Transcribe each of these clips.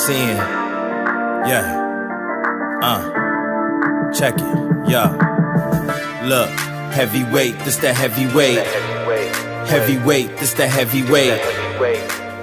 Sin. Yeah. Check it. Yeah. Look. Heavyweight, this the heavyweight. Heavyweight, this the heavyweight.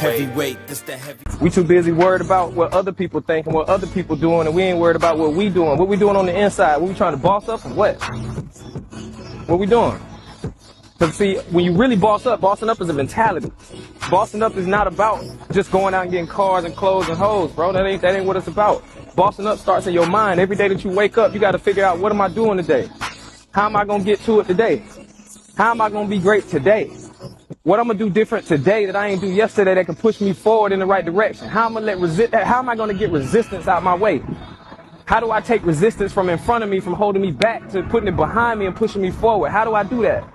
Heavyweight, this the heavyweight. We too busy worried about what other people think and what other people doing, and we ain't worried about what we doing. What we doing on the inside? What we trying to boss up or what? What we doing? Because see, when you really bossing up is a mentality. Bossing up is not about just going out and getting cars and clothes and hoes, bro. That ain't what it's about. Bossing up starts in your mind. Every day that you wake up, you got to figure out, what am I doing today? How am I going to get to it today? How am I going to be great today? What I'm going to do different today that I ain't do yesterday that can push me forward in the right direction? How am I going to get resistance out my way? How do I take resistance from in front of me, from holding me back, to putting it behind me and pushing me forward? How do I do that?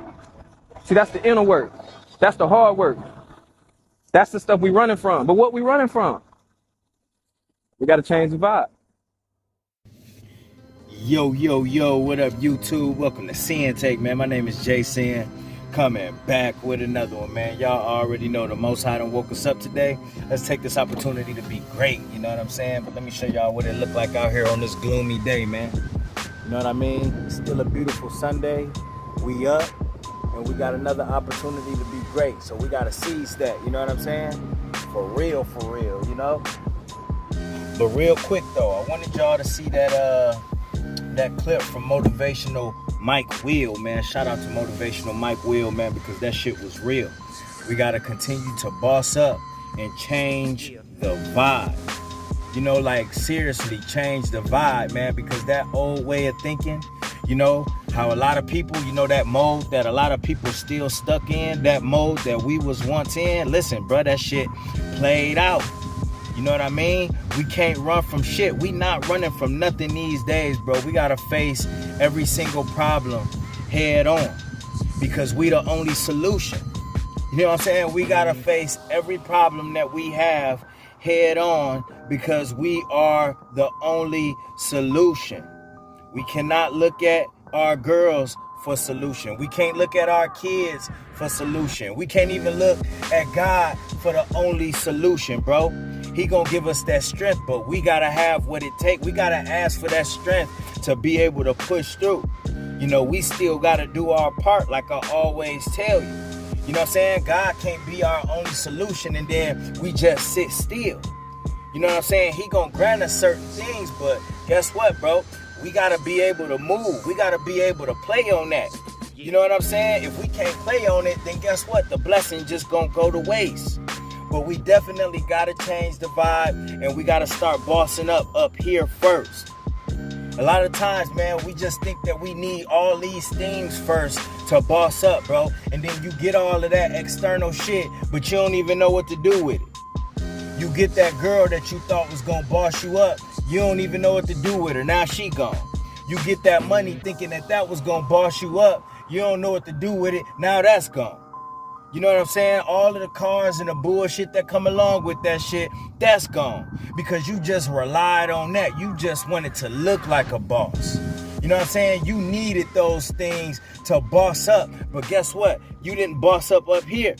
See, that's the inner work. That's the hard work. That's the stuff we running from. But what we running from? We got to change the vibe. Yo, what up, YouTube? Welcome to Sinn-Take, man. My name is Jason. Coming back with another one, man. Y'all already know the Most High done woke us up today. Let's take this opportunity to be great, you know what I'm saying? But let me show y'all what it look like out here on this gloomy day, man. You know what I mean? It's still a beautiful Sunday. We up, and we got another opportunity to be great. So we gotta seize that, you know what I'm saying? For real, you know? But real quick though, I wanted y'all to see that clip from Motivational Mike Will, man. Shout out to Motivational Mike Will, man, because that shit was real. We got to continue to boss up and change the vibe. You know, like, seriously, change the vibe, man, because that old way of thinking, you know, how a lot of people, you know, that mode that a lot of people still stuck in, that mode that we was once in. Listen, bro, that shit played out. You know what I mean? We can't run from shit. We not running from nothing these days, bro. We gotta face every single problem head on, because we the only solution. You know what I'm saying? We gotta face every problem that we have head on, because we are the only solution. We cannot look at our girls for solution. We can't look at our kids for solution. We can't even look at God for the only solution, bro. He gonna give us that strength, but we gotta have what it takes. We gotta ask for that strength to be able to push through. You know, we still gotta do our part, like I always tell you. You know what I'm saying? God can't be our only solution and then we just sit still. You know what I'm saying? He gonna grant us certain things, but guess what, bro? We gotta be able to move. We gotta be able to play on that. You know what I'm saying? If we can't play on it, then guess what? The blessing just gonna go to waste. But we definitely gotta change the vibe, and we gotta start bossing up here first. A lot of times, man, we just think that we need all these things first to boss up, bro. And then you get all of that external shit, but you don't even know what to do with it. You get that girl that you thought was gonna boss you up, you don't even know what to do with her. Now she gone. You get that money thinking that was gonna boss you up, you don't know what to do with it. Now that's gone. You know what I'm saying? All of the cars and the bullshit that come along with that shit, that's gone. Because you just relied on that. You just wanted to look like a boss. You know what I'm saying? You needed those things to boss up. But guess what? You didn't boss up here.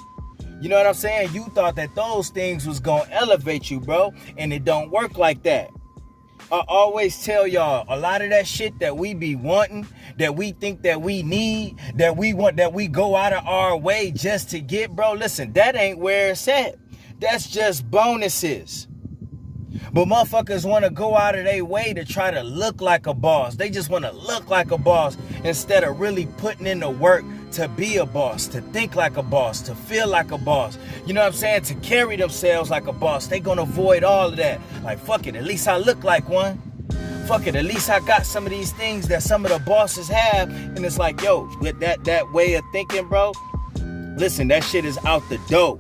You know what I'm saying? You thought that those things was going to elevate you, bro. And it don't work like that. I always tell y'all, a lot of that shit that we be wanting, that we think that we need, that we want, that we go out of our way just to get, bro, listen, that ain't where it's at. That's just bonuses. But motherfuckers want to go out of their way to try to look like a boss. They just want to look like a boss instead of really putting in the work to be a boss, to think like a boss, to feel like a boss. You know what I'm saying? To carry themselves like a boss. They gonna avoid all of that. Like, fuck it, at least I look like one. Fuck it, at least I got some of these things that some of the bosses have. And it's like, yo, with that way of thinking, bro, listen, that shit is out the door.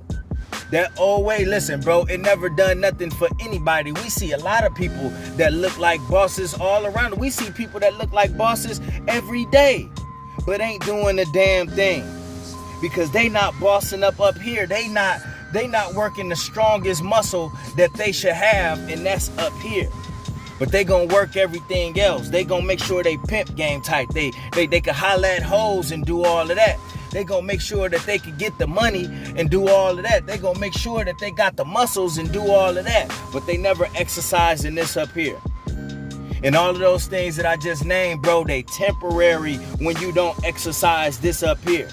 That old way, listen, bro, it never done nothing for anybody. We see a lot of people that look like bosses all around. We see people that look like bosses every day, but ain't doing a damn thing, because they not bossing up here. They not working the strongest muscle that they should have, and that's up here. But they gonna work everything else. They gonna make sure they pimp game tight. They can holler at hoes and do all of that. They gonna make sure that they can get the money and do all of that. They gonna make sure that they got the muscles and do all of that. But they never exercising this up here. And all of those things that I just named, bro, they temporary when you don't exercise this up here.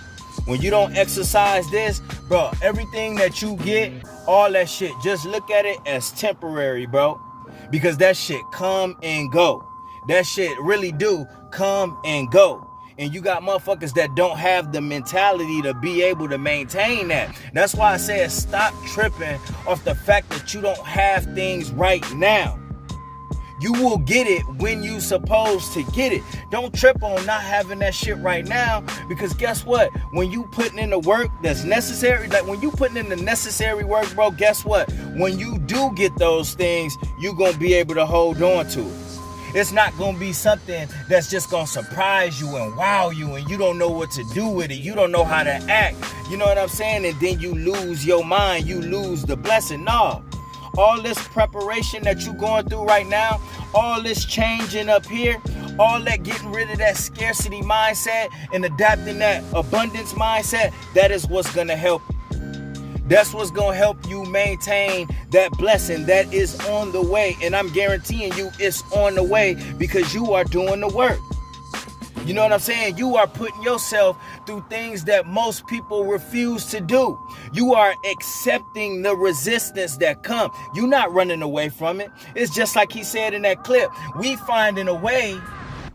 When you don't exercise this, bro, everything that you get, all that shit, just look at it as temporary, bro. Because that shit come and go. That shit really do come and go. And you got motherfuckers that don't have the mentality to be able to maintain that. That's why I said stop tripping off the fact that you don't have things right now. You will get it when you supposed to get it. Don't trip on not having that shit right now, because guess what? When you putting in the work that's necessary, like when you putting in the necessary work, bro, guess what? When you do get those things, you gonna be able to hold on to it. It's not gonna be something that's just gonna surprise you and wow you and you don't know what to do with it. You don't know how to act. You know what I'm saying? And then you lose your mind. You lose the blessing. No. All this preparation that you going through right now, all this changing up here, all that getting rid of that scarcity mindset and adapting that abundance mindset, that is what's gonna help you. That's what's gonna help you maintain that blessing that is on the way. And I'm guaranteeing you it's on the way because you are doing the work. You know what I'm saying? You are putting yourself through things that most people refuse to do. You are accepting the resistance that come. You're not running away from it. It's just like he said in that clip. We finding a way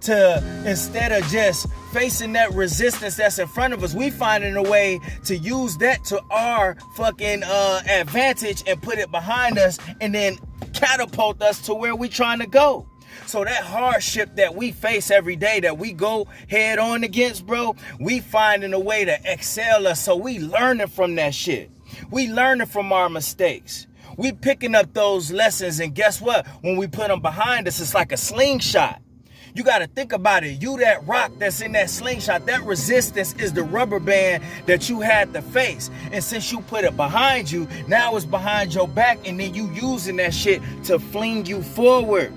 to, instead of just facing that resistance that's in front of us, we finding a way to use that to our fucking advantage and put it behind us and then catapult us to where we trying to go. So that hardship that we face every day, that we go head on against, bro, we finding a way to excel us. So we learning from that shit. We learning from our mistakes. We picking up those lessons, and guess what? When we put them behind us, it's like a slingshot. You got to think about it. You, that rock that's in that slingshot, that resistance is the rubber band that you had to face. And since you put it behind you, now it's behind your back, and then you using that shit to fling you forward.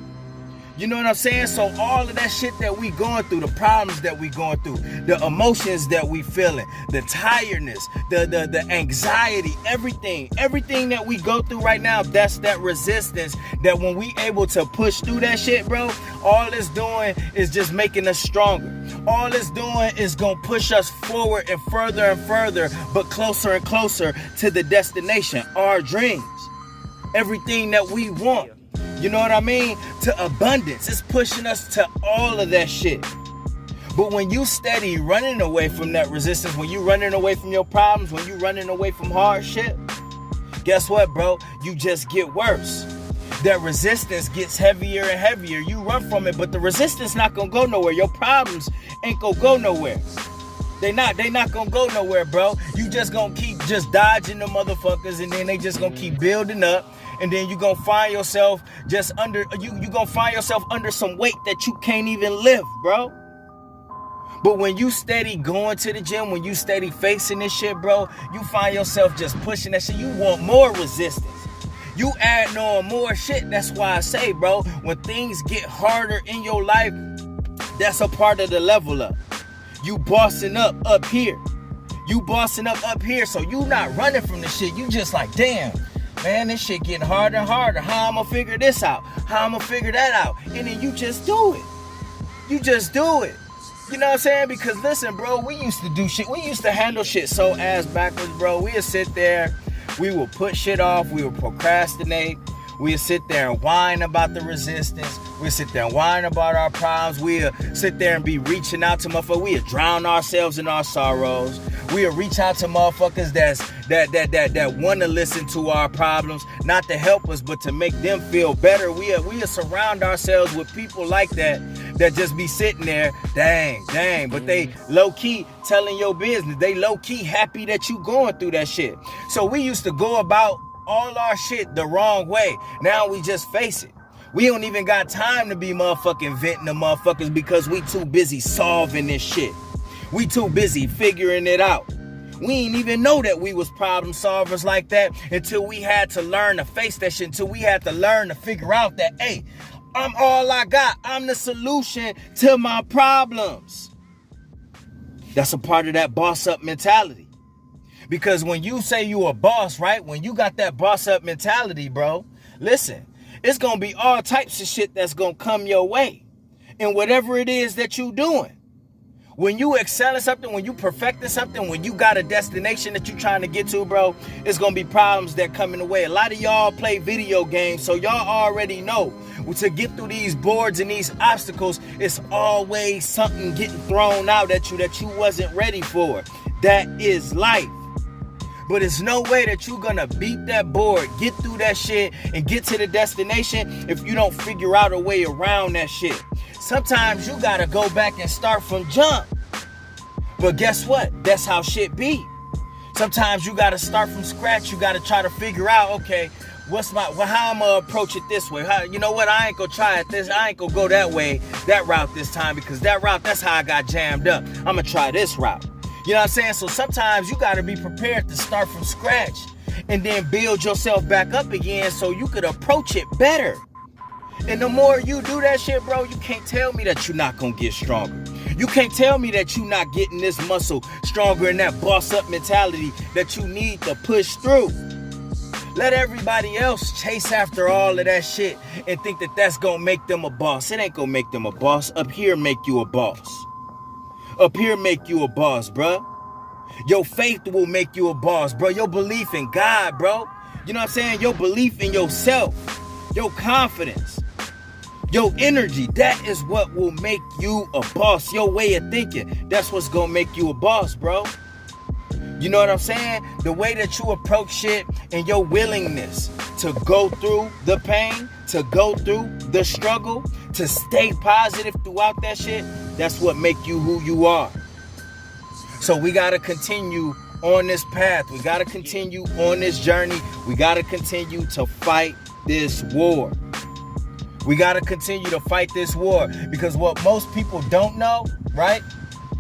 You know what I'm saying? So all of that shit that we going through, the problems that we going through, the emotions that we feeling, the tiredness, the anxiety, everything that we go through right now, that's that resistance that when we able to push through that shit, bro, all it's doing is just making us stronger. All it's doing is gonna push us forward and further, but closer and closer to the destination, our dreams, everything that we want. You know what I mean? To abundance. It's pushing us to all of that shit. But when you steady running away from that resistance, when you running away from your problems, when you running away from hardship, guess what, bro? You just get worse. That resistance gets heavier and heavier. You run from it, but the resistance not gonna go nowhere. Your problems ain't gonna go nowhere. They not gonna go nowhere, bro. You just gonna keep just dodging the motherfuckers, and then they just gonna keep building up. And then you gonna find yourself just under, you gonna find yourself under some weight that you can't even lift, bro. But when you steady going to the gym, when you steady facing this shit, bro, you find yourself just pushing that shit. You want more resistance. You adding on more shit. That's why I say, bro, when things get harder in your life, that's a part of the level up. You bossing up here. You bossing up here. So you not running from the shit. You just like, damn. Man, this shit getting harder and harder. How I'm gonna figure this out? How I'm gonna figure that out? And then you just do it. You just do it. You know what I'm saying? Because listen, bro, we used to do shit. We used to handle shit so ass backwards, bro. We would sit there. We would put shit off. We would procrastinate. We would sit there and whine about the resistance. We would sit there and whine about our problems. We would sit there and be reaching out to motherfuckers. We would drown ourselves in our sorrows. We would reach out to motherfuckers that want to listen to our problems, not to help us, but to make them feel better. We would surround ourselves with people like that just be sitting there, dang, but they low-key telling your business. They low-key happy that you going through that shit. So we used to go about all our shit the wrong way. Now we just face it. We don't even got time to be motherfucking venting the motherfuckers because we too busy solving this shit. We too busy figuring it out. We didn't even know that we was problem solvers like that until we had to learn to face that shit, until we had to learn to figure out that, hey, I'm all I got. I'm the solution to my problems. That's a part of that boss up mentality. Because when you say you a boss, right? When you got that boss up mentality, bro, listen, it's going to be all types of shit that's going to come your way in whatever it is that you doing. When you excel in something, when you perfecting something, when you got a destination that you trying to get to, bro, it's going to be problems that come in the way. A lot of y'all play video games, so y'all already know to get through these boards and these obstacles, it's always something getting thrown out at you that you wasn't ready for. That is life. But it's no way that you're gonna beat that board, get through that shit, and get to the destination if you don't figure out a way around that shit. Sometimes you gotta go back and start from jump. But guess what? That's how shit be. Sometimes you gotta start from scratch. You gotta try to figure out, okay, how I'm gonna approach it this way? You know what? I ain't gonna try it this. I ain't gonna go that way, that route this time, because that route, that's how I got jammed up. I'm gonna try this route. You know what I'm saying? So sometimes you got to be prepared to start from scratch and then build yourself back up again so you could approach it better. And the more you do that shit, bro, you can't tell me that you're not going to get stronger. You can't tell me that you're not getting this muscle stronger in that boss up mentality that you need to push through. Let everybody else chase after all of that shit and think that that's going to make them a boss. It ain't going to make them a boss. Up here make you a boss. Up here make you a boss, bro. Your faith will make you a boss, bro. Your belief in God, bro. You know what I'm saying? Your belief in yourself, your confidence, your energy, that is what will make you a boss. Your way of thinking, that's what's gonna make you a boss, bro. You know what I'm saying? The way that you approach shit and your willingness to go through the pain, to go through the struggle, to stay positive throughout that shit, that's what make you who you are. So we got to continue on this path. We got to continue on this journey. We got to continue to fight this war. We got to continue to fight this war, because what most people don't know, right?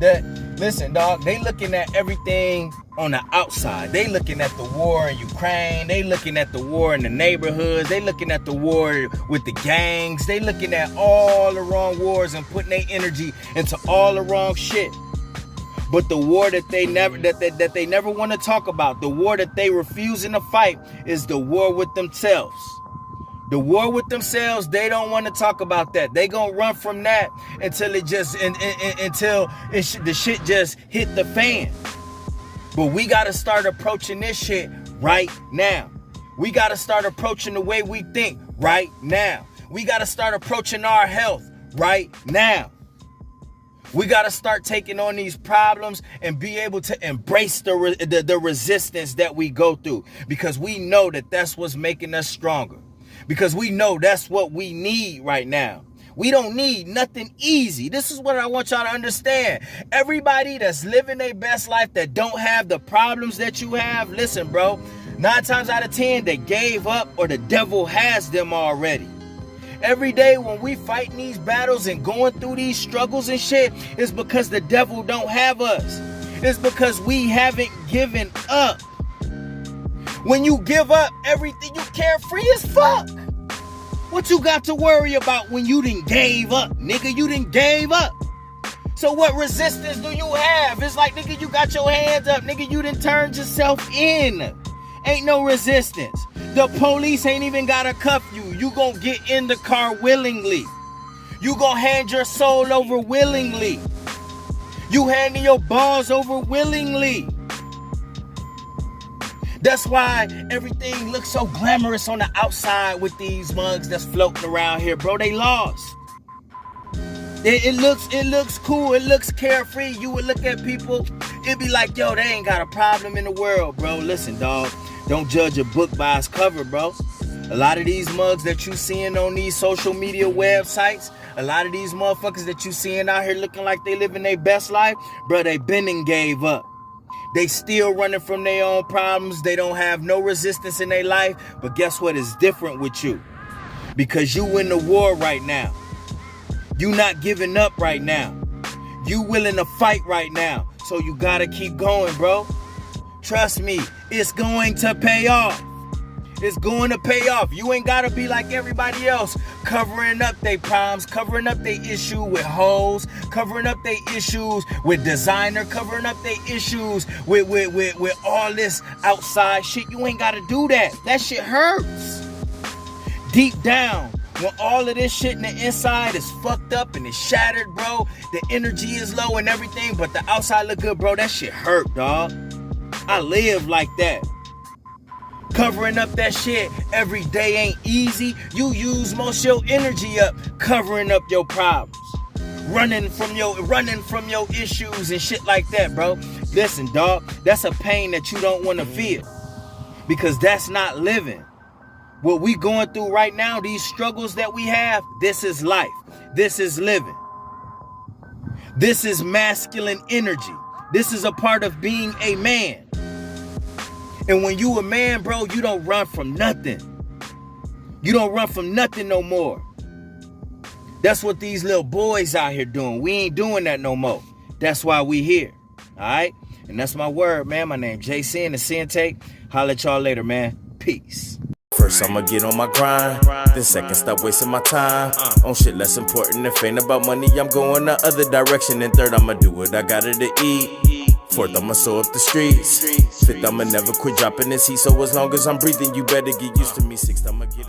That, listen, dog, they looking at everything on the outside. They looking at the war in Ukraine. They looking at the war in the neighborhoods. They looking at the war with the gangs. They looking at all the wrong wars and putting their energy into all the wrong shit. But the war that they never want to talk about, the war that they refusing to fight, is the war with themselves. The war with themselves, they don't want to talk about that. They gonna run from that until the shit just hit the fan. But we gotta start approaching this shit right now. We gotta start approaching the way we think right now. We gotta start approaching our health right now. We gotta start taking on these problems and be able to embrace the resistance that we go through, because we know that that's what's making us stronger. Because we know that's what we need right now. We don't need nothing easy. This is what I want y'all to understand. Everybody that's living their best life, that don't have the problems that you have, listen, bro, 9 times out of 10, they gave up, or the devil has them already. Every day when we fighting these battles and going through these struggles and shit, it's because the devil don't have us. It's because we haven't given up. When you give up everything, you carefree as fuck. What you got to worry about when you done gave up, nigga? You done gave up. So what resistance do you have? It's like, nigga, you got your hands up, nigga, you done turned yourself in. Ain't no resistance. The police ain't even gotta cuff you. You gonna get in the car willingly. You gonna hand your soul over willingly. You handing your balls over willingly. That's why everything looks so glamorous on the outside with these mugs that's floating around here, bro. They lost. It looks cool. It looks carefree. You would look at people, it'd be like, yo, they ain't got a problem in the world, bro. Listen, dog, don't judge a book by its cover, bro. A lot of these mugs that you seeing on these social media websites, a lot of these motherfuckers that you seeing out here looking like they living their best life, bro, they been and gave up. They still running from their own problems. They don't have no resistance in their life. But guess what is different with you? Because you in the war right now. You not giving up right now. You willing to fight right now. So you gotta keep going, bro. Trust me, it's going to pay off. It's going to pay off. You ain't gotta be like everybody else, covering up their problems, covering up their issue with hoes, covering up their issues with designer, covering up their issues with all this outside shit. You ain't gotta do that. That shit hurts. Deep down, when all of this shit in the inside is fucked up and it's shattered, bro, the energy is low and everything, but the outside look good, bro, that shit hurt, dog. I live like that. Covering up that shit every day ain't easy. You use most of your energy up covering up your problems, running from your issues and shit like that, bro. Listen, dog, that's a pain that you don't want to feel, because that's not living. What we going through right now, these struggles that we have, this is life. This is living. This is masculine energy. This is a part of being a man. And when you a man, bro, you don't run from nothing. You don't run from nothing no more. That's what these little boys out here doing. We ain't doing that no more. That's why we here. All right? And that's my word, man. My name Jay Sinn, the Sinn-Take. Holla at y'all later, man. Peace. First I'ma get on my grind, then second stop wasting my time on shit less important. If ain't about money, I'm going the other direction. And third, I'ma do what I gotta to eat. Fourth, I'ma sew up the streets. Fifth, I'ma never quit dropping this heat. So as long as I'm breathing, you better get used to me. Sixth, I'ma get